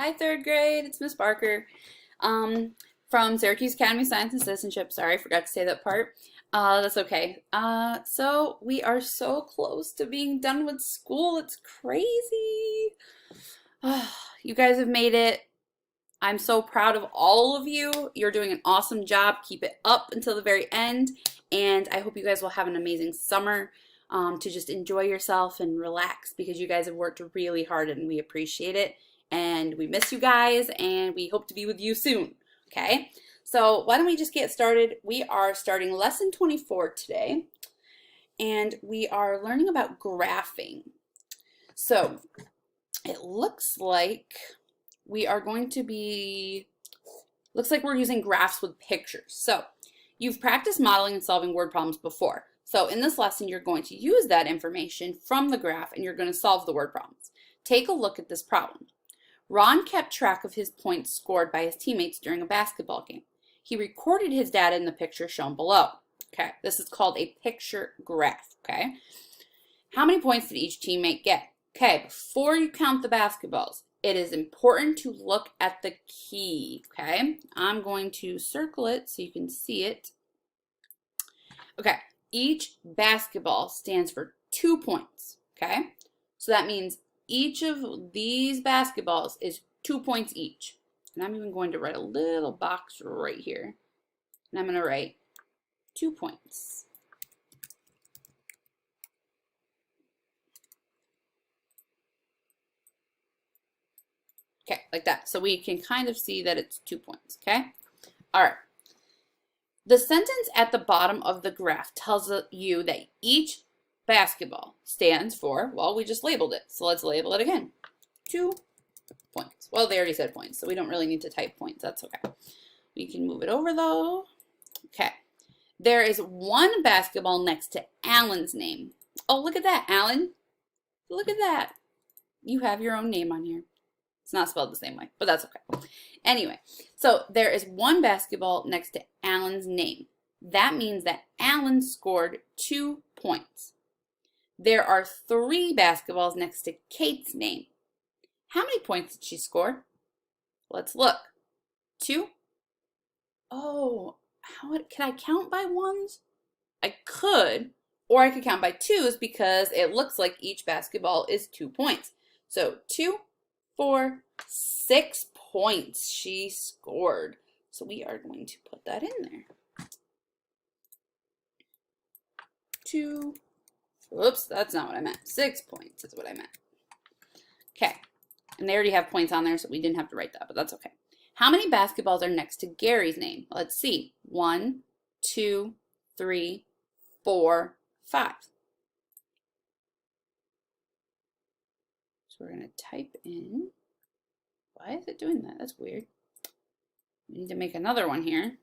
Hi, third grade. It's Miss Barker from Syracuse Academy of Science and Citizenship. Sorry, I forgot to say that part. That's okay. So we are so close to being done with school. It's crazy. You guys have made it. I'm so proud of all of you. You're doing an awesome job. Keep it up until the very end. And I hope you guys will have an amazing summer to just enjoy yourself and relax because you guys have worked really hard and we appreciate it. And we miss you guys and we hope to be with you soon. Okay? So why don't we just get started? We are starting lesson 24 today. And we are learning about graphing. So it looks like we are going to be, looks like we're using graphs with pictures. So you've practiced modeling and solving word problems before. So in this lesson, you're going to use that information from the graph and you're going to solve the word problems. Take a look at this problem. Ron kept track of his points scored by his teammates during a basketball game. He recorded his data in the picture shown below. Okay, this is called a picture graph, okay? How many points did each teammate get? Okay, before you count the basketballs, it is important to look at the key, okay? I'm going to circle it so you can see it. Okay, each basketball stands for 2 points, okay? So that means each of these basketballs is 2 points each. And I'm even going to write a little box right here. And I'm going to write 2 points. Okay, like that. So we can kind of see that it's 2 points, okay? All right. The sentence at the bottom of the graph tells you that each basketball stands for, well, we just labeled it. So let's label it again. 2 points. Well, they already said points, so we don't really need to type points. That's okay. We can move it over, though. Okay. There is one basketball next to Alan's name. Oh, look at that, Alan. Look at that. You have your own name on here. It's not spelled the same way, but that's okay. Anyway, so there is one basketball next to Alan's name. That means that Alan scored 2 points. There are 3 basketballs next to Kate's name. How many points did she score? Let's look. 2? Oh, can I count by ones? I could, or I could count by twos because it looks like each basketball is 2 points. So 2, 4, 6 points she scored. So we are going to put that in there. 2, oops, that's not what I meant. 6 points is what I meant. Okay, and they already have points on there, so we didn't have to write that, but that's okay. How many basketballs are next to Gary's name? Let's see. 1, 2, 3, 4, 5. So we're going to type in. Why is it doing that? That's weird. We need to make another one here.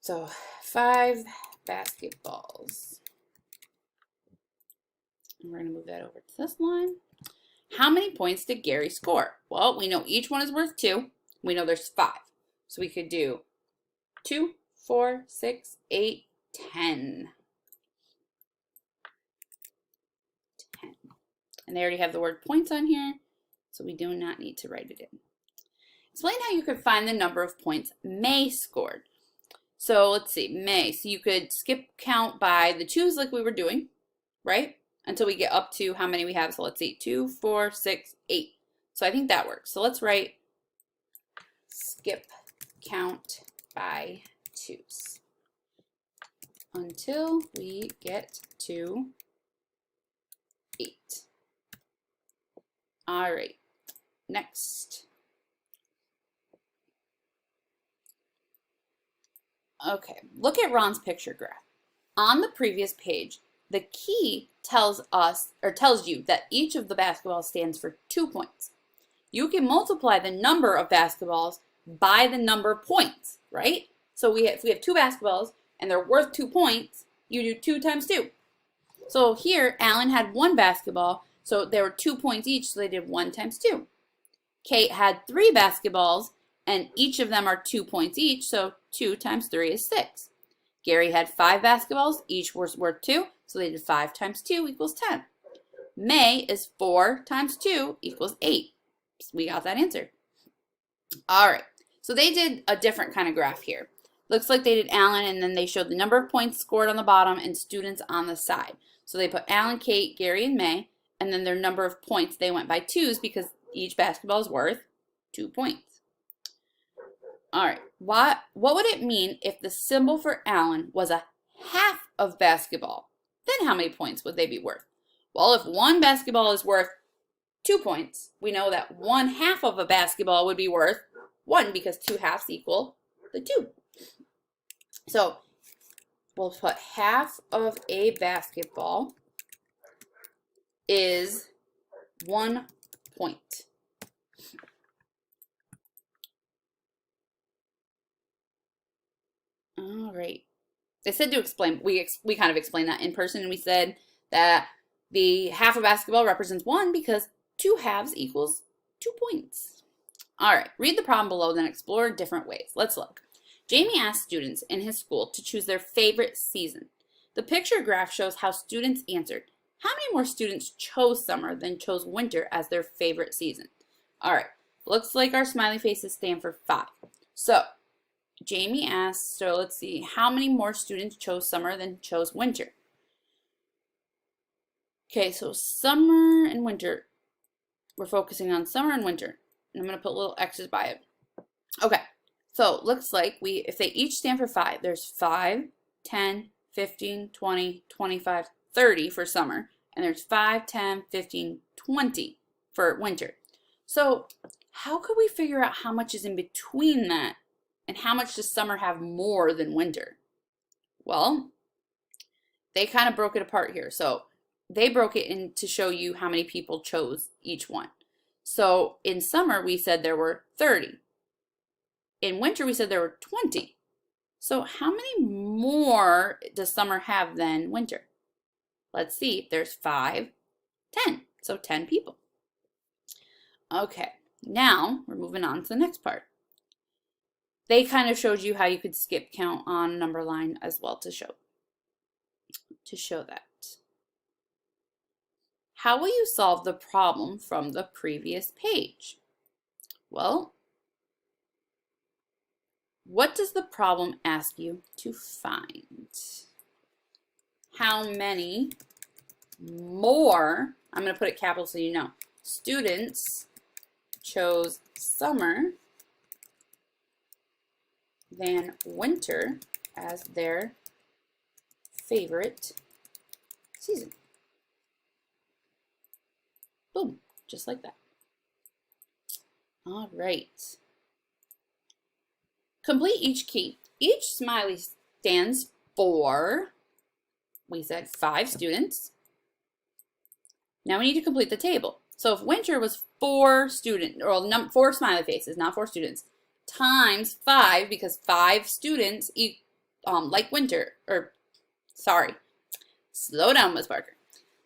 So 5 basketballs. And we're going to move that over to this line. How many points did Gary score? Well, we know each one is worth 2. We know there's 5. So we could do 2, 4, 6, 8, 10. 10. And they already have the word points on here, so we do not need to write it in. Explain how you could find the number of points May scored. So let's see, May. So you could skip count by the 2's like we were doing, right? Until we get up to how many we have. So let's see, 2, 4, 6, 8. So I think that works. So let's write skip count by 2's until we get to 8. All right, next. Okay, look at Ron's picture graph. On the previous page, the key tells us, or tells you that each of the basketballs stands for 2 points. You can multiply the number of basketballs by the number of points, right? So if we have 2 basketballs and they're worth 2 points, you do 2 times 2. So here, Alan had 1 basketball, so there were 2 points each, so they did 1 times 2. Kate had 3 basketballs, and each of them are 2 points each, so 2 times 3 is 6. Gary had 5 basketballs, each was worth 2, so they did 5 times 2 equals 10. May is 4 times 2 equals 8. So we got that answer. All right, so they did a different kind of graph here. Looks like they did Alan, and then they showed the number of points scored on the bottom and students on the side. So they put Alan, Kate, Gary, and May, and then their number of points, they went by 2s because each basketball is worth 2 points. All right, what would it mean if the symbol for Alan was a half of basketball? Then how many points would they be worth? Well, if one basketball is worth 2 points, we know that 1/2 of a basketball would be worth 1 because 2 halves equal the 2. So we'll put half of a basketball is 1 point. All right. They said to explain, we kind of explained that in person, and we said that the half of basketball represents 1 because 2 halves equals 2 points. All right, read the problem below, then explore different ways. Let's look. Jamie asked students in his school to choose their favorite season. The picture graph shows how students answered. How many more students chose summer than chose winter as their favorite season? All right, looks like our smiley faces stand for 5. So Jamie asked, so let's see, how many more students chose summer than chose winter? Okay, so summer and winter. We're focusing on summer and winter. And I'm going to put little X's by it. Okay, so looks like if they each stand for 5, there's 5, 10, 15, 20, 25, 30 for summer. And there's 5, 10, 15, 20 for winter. So how could we figure out how much is in between that? And how much does summer have more than winter? Well, they kind of broke it apart here. So they broke it in to show you how many people chose each one. So in summer, we said there were 30. In winter, we said there were 20. So how many more does summer have than winter? Let's see. There's 5, 10. So 10 people. Okay, now we're moving on to the next part. They kind of showed you how you could skip count on a number line as well to show that. How will you solve the problem from the previous page? Well, what does the problem ask you to find? How many more, I'm going to put it capital so you know, students chose summer than winter as their favorite season? Boom, just like that. All right. Complete each key. Each smiley stands for, we said 5 students. Now we need to complete the table. So if winter was 4 students, or 4 smiley faces, not 4 students, times 5, because 5 students like winter, or sorry, slow down, Ms. Parker.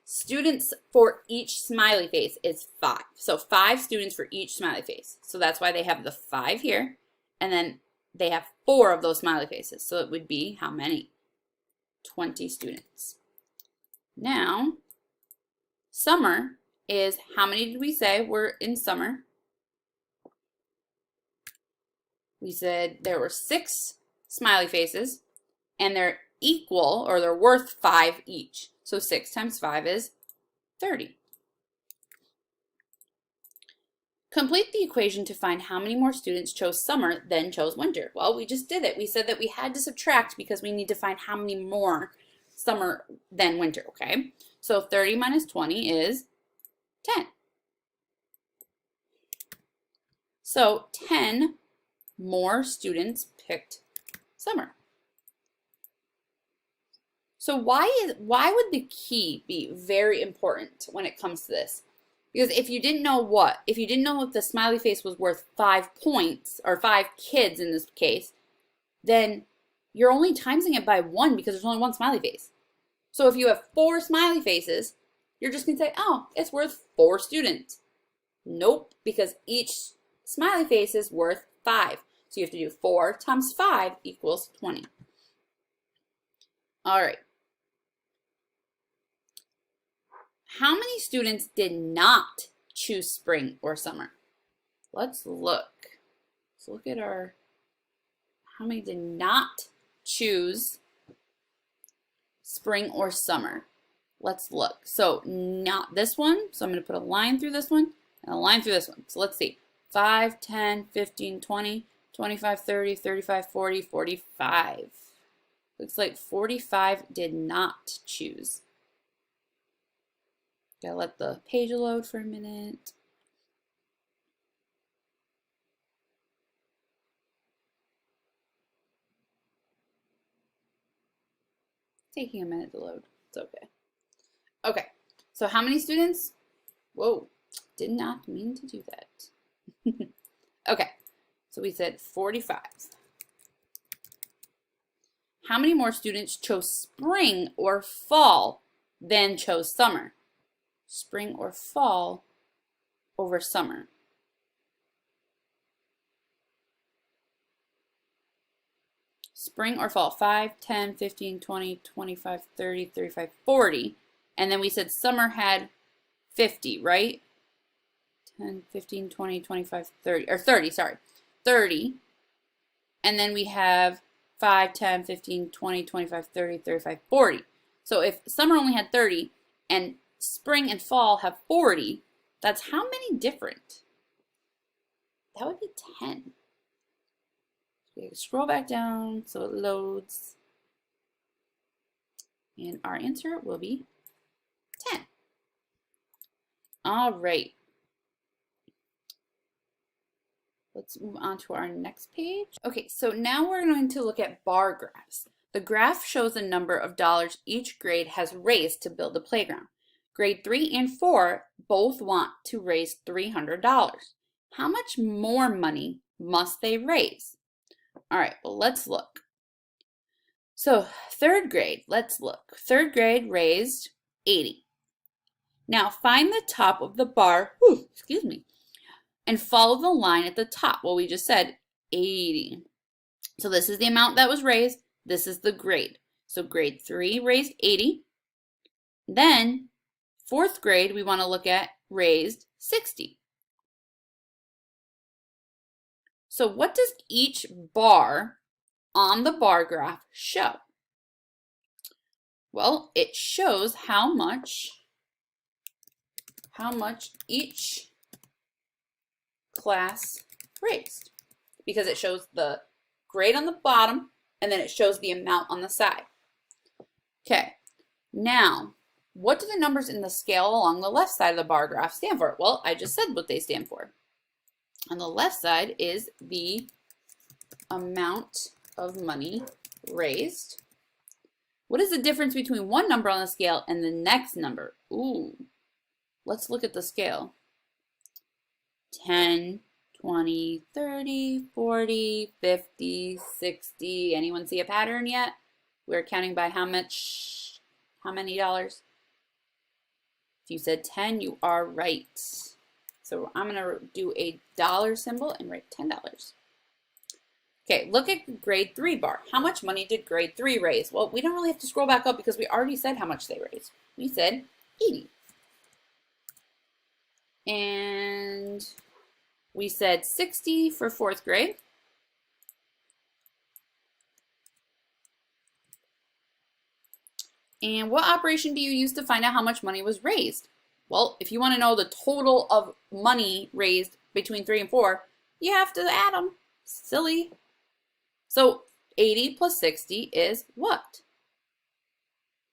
Students for each smiley face is 5. So 5 students for each smiley face. So that's why they have the 5 here. And then they have 4 of those smiley faces. So it would be how many? 20 students. Now, summer is, how many did we say were in summer? We said there were 6 smiley faces, and they're equal, or they're worth 5 each. So 6 times 5 is 30. Complete the equation to find how many more students chose summer than chose winter. Well, we just did it. We said that we had to subtract because we need to find how many more summer than winter, okay? So 30 minus 20 is 10. So 10 more students picked summer. So why would the key be very important when it comes to this? Because if you didn't know if the smiley face was worth 5 points, or 5 kids in this case, then you're only timesing it by 1 because there's only 1 smiley face. So if you have 4 smiley faces, you're just going to say, oh, it's worth 4 students. Nope, because each smiley face is worth 5. So you have to do 4 times 5 equals 20. All right. how many students did not choose spring or summer? Let's look. Let's look at how many did not choose spring or summer? Let's look. So not this one. So I'm going to put a line through this one and a line through this one. So let's see. 5, 10, 15, 20, 25, 30, 35, 40, 45. Looks like 45 did not choose. Gotta let the page load for a minute. Taking a minute to load. It's okay. Okay, so how many students? Whoa, did not mean to do that. Okay, so we said 45. How many more students chose spring or fall than chose summer? Spring or fall over summer. Spring or fall, 5, 10, 15, 20, 25, 30, 35, 40. And then we said summer had 50, right? 10, 15, 20, 25, 30, or 30, sorry, 30. And then we have 5, 10, 15, 20, 25, 30, 35, 40. So if summer only had 30 and spring and fall have 40, that's how many different? That would be 10. Okay, scroll back down so it loads. And our answer will be 10. All right. Let's move on to our next page. Okay, so now we're going to look at bar graphs. The graph shows the number of dollars each grade has raised to build a playground. Grade 3 and 4 both want to raise $300. How much more money must they raise? All right, well, let's look. So third grade, let's look. Third grade raised 80. Now find the top of the bar, excuse me, and follow the line at the top. Well, we just said 80. So this is the amount that was raised. This is the grade. So grade 3 raised 80. Then fourth grade, we want to look at raised 60. So what does each bar on the bar graph show? Well, it shows how much each class raised, because it shows the grade on the bottom and then it shows the amount on the side. Okay, now what do the numbers in the scale along the left side of the bar graph stand for? Well, I just said what they stand for. On the left side is the amount of money raised. What is the difference between one number on the scale and the next number? Ooh, let's look at the scale. 10, 20, 30, 40, 50, 60. Anyone see a pattern yet? We're counting by how many dollars? If you said 10, you are right. So I'm going to do a dollar symbol and write $10. Okay, look at grade 3 bar. How much money did grade 3 raise? Well, we don't really have to scroll back up because we already said how much they raised. We said 80. And we said 60 for fourth grade. And what operation do you use to find out how much money was raised? Well, if you want to know the total of money raised between 3 and 4, you have to add them. Silly. So 80 plus 60 is what?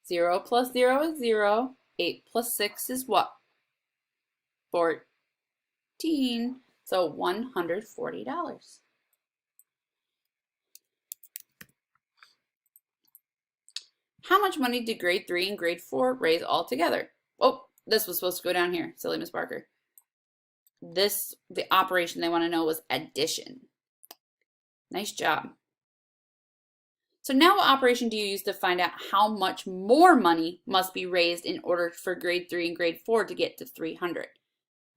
0 plus 0 is 0. 8 plus 6 is what? 14. So $140. How much money did grade 3 and grade 4 raise all together? Oh, this was supposed to go down here. Silly Miss Barker. The operation they want to know was addition. Nice job. So now what operation do you use to find out how much more money must be raised in order for grade 3 and grade 4 to get to 300?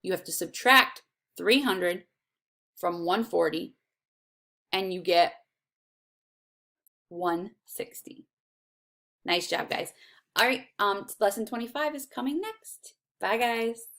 You have to subtract 300 from 140 and you get 160. Nice job, guys. All right, lesson 25 is coming next. Bye, guys.